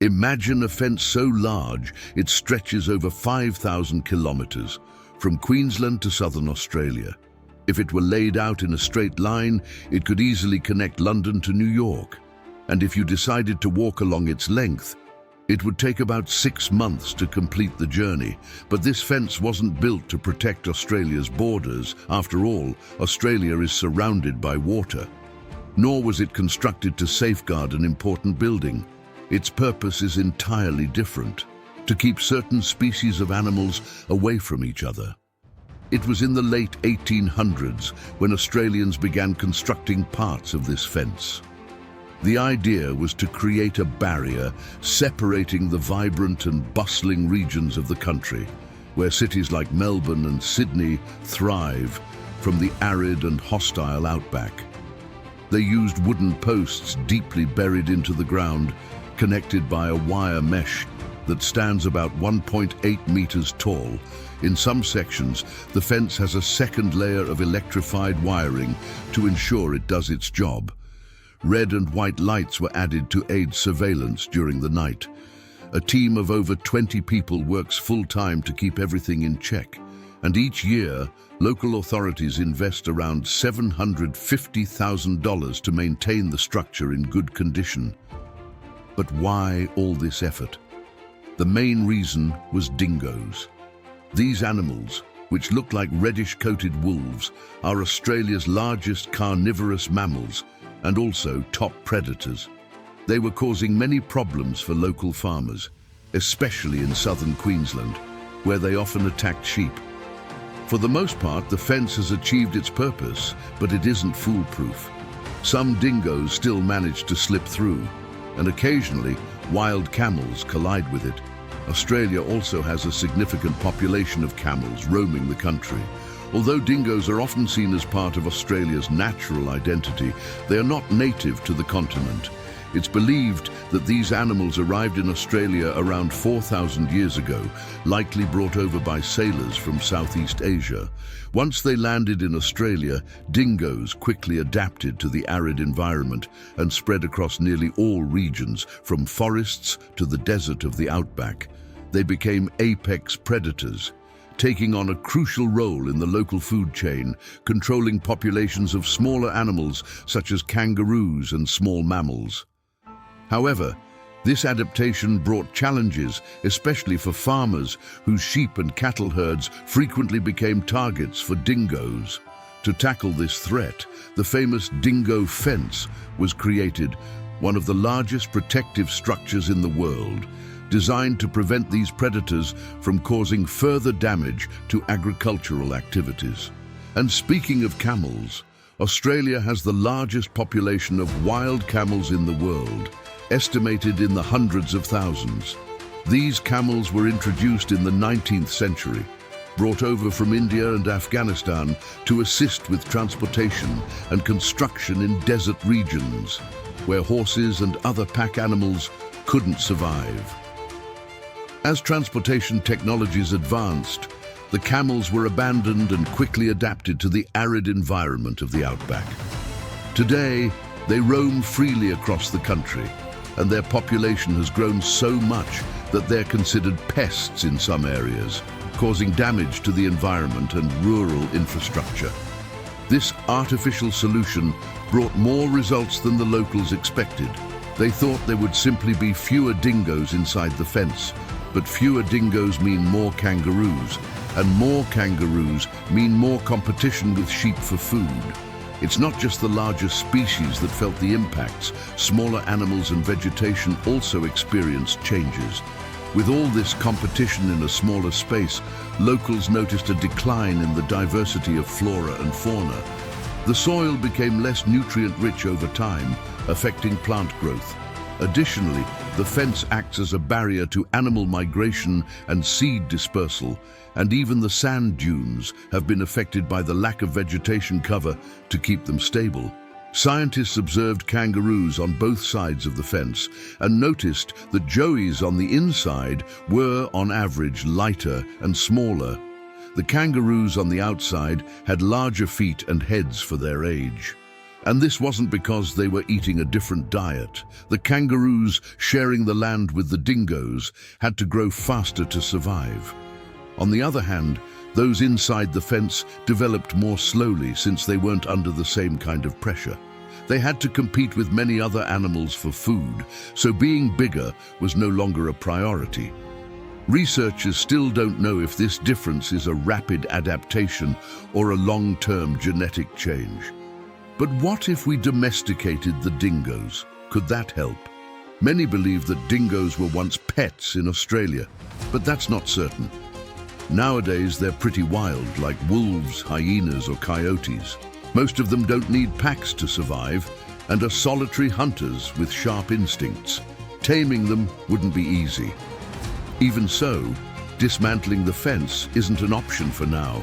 Imagine a fence so large it stretches over 5,000 kilometers, from Queensland to southern Australia. If it were laid out in a straight line, it could easily connect London to New York. And if you decided to walk along its length, it would take about 6 months to complete the journey. But this fence wasn't built to protect Australia's borders. After all, Australia is surrounded by water. Nor was it constructed to safeguard an important building. Its purpose is entirely different: to keep certain species of animals away from each other. It was in the late 1800s when Australians began constructing parts of this fence. The idea was to create a barrier separating the vibrant and bustling regions of the country, where cities like Melbourne and Sydney thrive, from the arid and hostile outback. They used wooden posts deeply buried into the ground, connected by a wire mesh that stands about 1.8 meters tall. In some sections, the fence has a second layer of electrified wiring to ensure it does its job. Red and white lights were added to aid surveillance during the night. A team of over 20 people works full-time to keep everything in check. And each year, local authorities invest around $750,000 to maintain the structure in good condition. But why all this effort? The main reason was dingoes. These animals, which look like reddish-coated wolves, are Australia's largest carnivorous mammals and also top predators. They were causing many problems for local farmers, especially in southern Queensland, where they often attacked sheep. For the most part, the fence has achieved its purpose, but it isn't foolproof. Some dingoes still manage to slip through, and occasionally wild camels collide with it. Australia also has a significant population of camels roaming the country. Although dingoes are often seen as part of Australia's natural identity, they are not native to the continent. It's believed that these animals arrived in Australia around 4,000 years ago, likely brought over by sailors from Southeast Asia. Once they landed in Australia, dingoes quickly adapted to the arid environment and spread across nearly all regions, from forests to the desert of the outback. They became apex predators, taking on a crucial role in the local food chain, controlling populations of smaller animals such as kangaroos and small mammals. However, this adaptation brought challenges, especially for farmers whose sheep and cattle herds frequently became targets for dingoes. To tackle this threat, the famous Dingo Fence was created, one of the largest protective structures in the world, designed to prevent these predators from causing further damage to agricultural activities. And speaking of camels, Australia has the largest population of wild camels in the world, estimated in the hundreds of thousands. These camels were introduced in the 19th century, brought over from India and Afghanistan to assist with transportation and construction in desert regions, where horses and other pack animals couldn't survive. As transportation technologies advanced, the camels were abandoned and quickly adapted to the arid environment of the outback. Today, they roam freely across the country, and their population has grown so much that they're considered pests in some areas, causing damage to the environment and rural infrastructure. This artificial solution brought more results than the locals expected. They thought there would simply be fewer dingoes inside the fence, but fewer dingoes mean more kangaroos, and more kangaroos mean more competition with sheep for food. It's not just the larger species that felt the impacts. Smaller animals and vegetation also experienced changes. With all this competition in a smaller space, locals noticed a decline in the diversity of flora and fauna. The soil became less nutrient-rich over time, affecting plant growth. Additionally, the fence acts as a barrier to animal migration and seed dispersal, and even the sand dunes have been affected by the lack of vegetation cover to keep them stable. Scientists observed kangaroos on both sides of the fence and noticed that joeys on the inside were, on average, lighter and smaller. The kangaroos on the outside had larger feet and heads for their age. And this wasn't because they were eating a different diet. The kangaroos, sharing the land with the dingoes, had to grow faster to survive. On the other hand, those inside the fence developed more slowly since they weren't under the same kind of pressure. They had to compete with many other animals for food, so being bigger was no longer a priority. Researchers still don't know if this difference is a rapid adaptation or a long-term genetic change. But what if we domesticated the dingoes? Could that help? Many believe that dingoes were once pets in Australia, but that's not certain. Nowadays, they're pretty wild, like wolves, hyenas, or coyotes. Most of them don't need packs to survive and are solitary hunters with sharp instincts. Taming them wouldn't be easy. Even so, dismantling the fence isn't an option for now.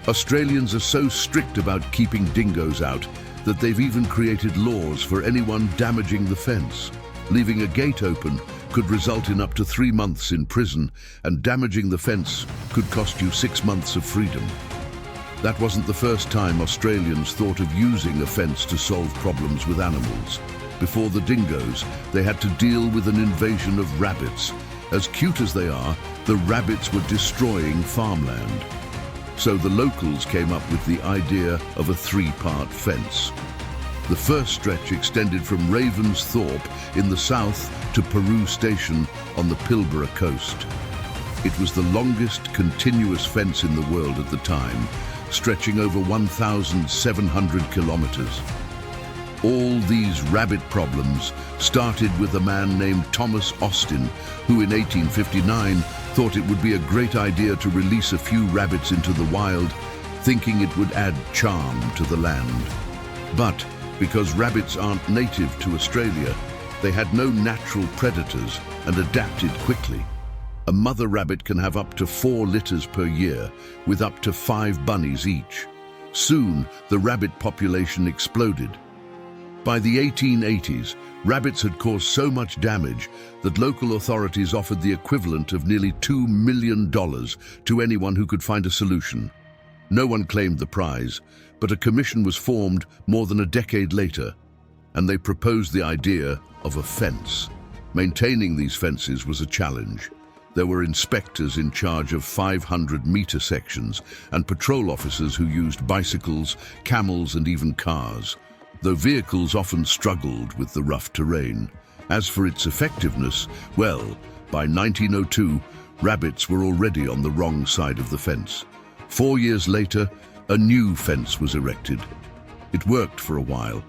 Australians are so strict about keeping dingoes out that they've even created laws for anyone damaging the fence. Leaving a gate open could result in up to 3 months in prison, and damaging the fence could cost you 6 months of freedom. That wasn't the first time Australians thought of using a fence to solve problems with animals. Before the dingoes, they had to deal with an invasion of rabbits. As cute as they are, the rabbits were destroying farmland. So the locals came up with the idea of a 3-part fence. The first stretch extended from Ravensthorpe in the south to Peru Station on the Pilbara coast. It was the longest continuous fence in the world at the time, stretching over 1,700 kilometers. All these rabbit problems started with a man named Thomas Austin, who in 1859 thought it would be a great idea to release a few rabbits into the wild, thinking it would add charm to the land. But because rabbits aren't native to Australia, they had no natural predators and adapted quickly. A mother rabbit can have up to 4 litters per year, with up to 5 bunnies each. Soon, the rabbit population exploded. By the 1880s, rabbits had caused so much damage that local authorities offered the equivalent of nearly $2 million to anyone who could find a solution. No one claimed the prize, but a commission was formed more than a decade later, and they proposed the idea of a fence. Maintaining these fences was a challenge. There were inspectors in charge of 500-meter sections and patrol officers who used bicycles, camels, and even cars, though vehicles often struggled with the rough terrain. As for its effectiveness, well, by 1902, rabbits were already on the wrong side of the fence. 4 years later, a new fence was erected. It worked for a while,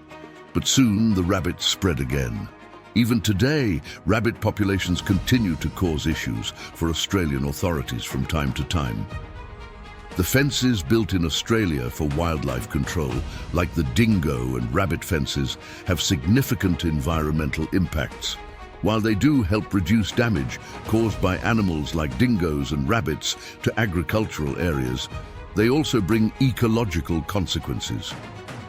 but soon the rabbits spread again. Even today, rabbit populations continue to cause issues for Australian authorities from time to time. The fences built in Australia for wildlife control, like the dingo and rabbit fences, have significant environmental impacts. While they do help reduce damage caused by animals like dingoes and rabbits to agricultural areas, they also bring ecological consequences.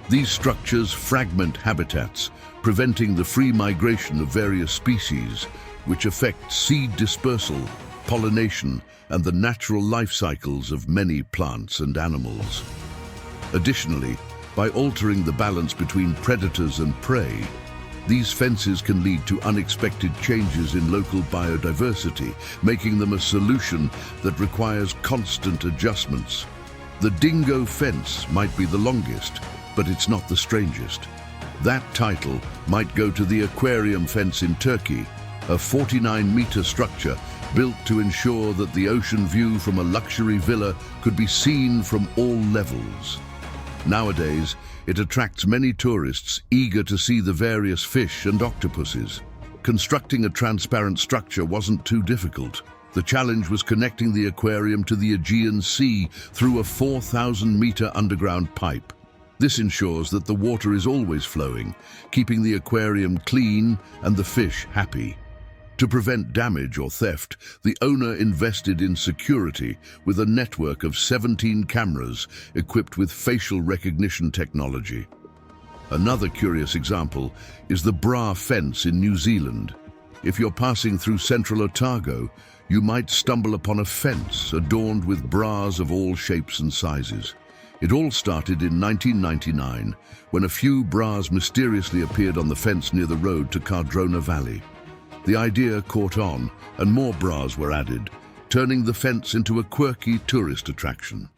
These structures fragment habitats, preventing the free migration of various species, which affect seed dispersal, pollination, and the natural life cycles of many plants and animals. Additionally, by altering the balance between predators and prey, these fences can lead to unexpected changes in local biodiversity, making them a solution that requires constant adjustments. The Dingo Fence might be the longest, but it's not the strangest. That title might go to the aquarium fence in Turkey, a 49-meter structure built to ensure that the ocean view from a luxury villa could be seen from all levels. Nowadays, it attracts many tourists eager to see the various fish and octopuses. Constructing a transparent structure wasn't too difficult. The challenge was connecting the aquarium to the Aegean Sea through a 4,000-meter underground pipe. This ensures that the water is always flowing, keeping the aquarium clean and the fish happy. To prevent damage or theft, the owner invested in security with a network of 17 cameras equipped with facial recognition technology. Another curious example is the Bra Fence in New Zealand. If you're passing through central Otago, you might stumble upon a fence adorned with bras of all shapes and sizes. It all started in 1999 when a few bras mysteriously appeared on the fence near the road to Cardrona Valley. The idea caught on and more bras were added, turning the fence into a quirky tourist attraction.